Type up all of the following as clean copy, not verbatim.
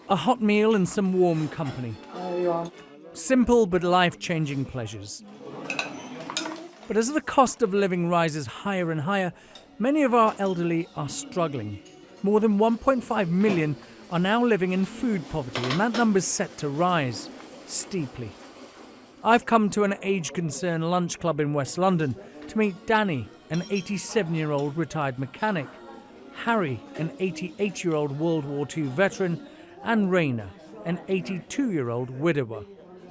A hot meal and some warm company. Simple but life-changing pleasures. But as the cost of living rises higher and higher, many of our elderly are struggling. More than 1.5 million are now living in food poverty, and that number's set to rise steeply. I've come to an age-concerned lunch club in West London to meet Danny, an 87-year-old retired mechanic, Harry, an 88-year-old World War II veteran, and Raina, an 82-year-old widower,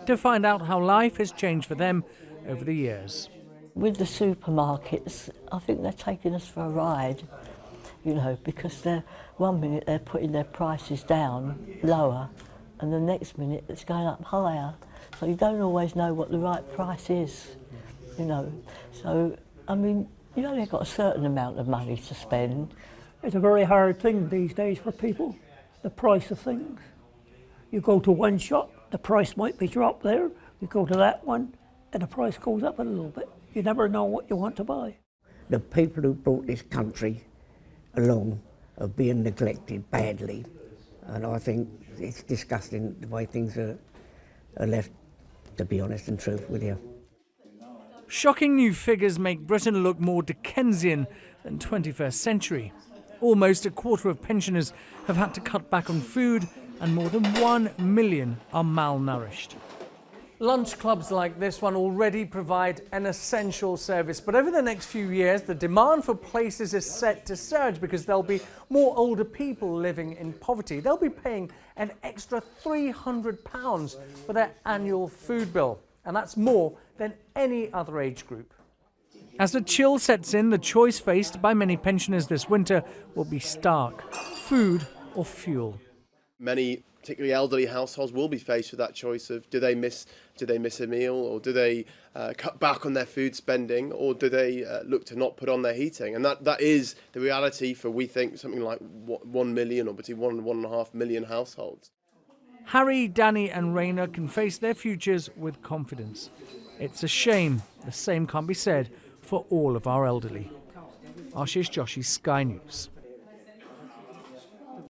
to find out how life has changed for them over the years. With the supermarkets, I think they're taking us for a ride, because one minute they're putting their prices down, lower, and the next minute it's going up higher. So you don't always know what the right price is, So, you only got a certain amount of money to spend. It's a very hard thing these days for people, the price of things. You go to one shop, the price might be dropped there. You go to that one, and the price goes up a little bit. You never know what you want to buy. The people who brought this country along are being neglected badly, and I think it's disgusting the way things are left, to be honest and truth with you. Shocking new figures make Britain look more Dickensian than 21st century. Almost a quarter of pensioners have had to cut back on food, and more than 1 million are malnourished. Lunch clubs like this one already provide an essential service, but over the next few years the demand for places is set to surge because there'll be more older people living in poverty. They'll be paying an extra £300 for their annual food bill, and that's more than any other age group. As the chill sets in, the choice faced by many pensioners this winter will be stark: food or fuel. Many, particularly elderly households, will be faced with that choice of do they miss a meal, or do they cut back on their food spending, or do they look to not put on their heating? And that is the reality for, we think, something like 1 million or between 1 and 1.5 million households. Harry, Danny and Raina can face their futures with confidence. It's a shame the same can't be said for all of our elderly. Ashish Joshi, Sky News.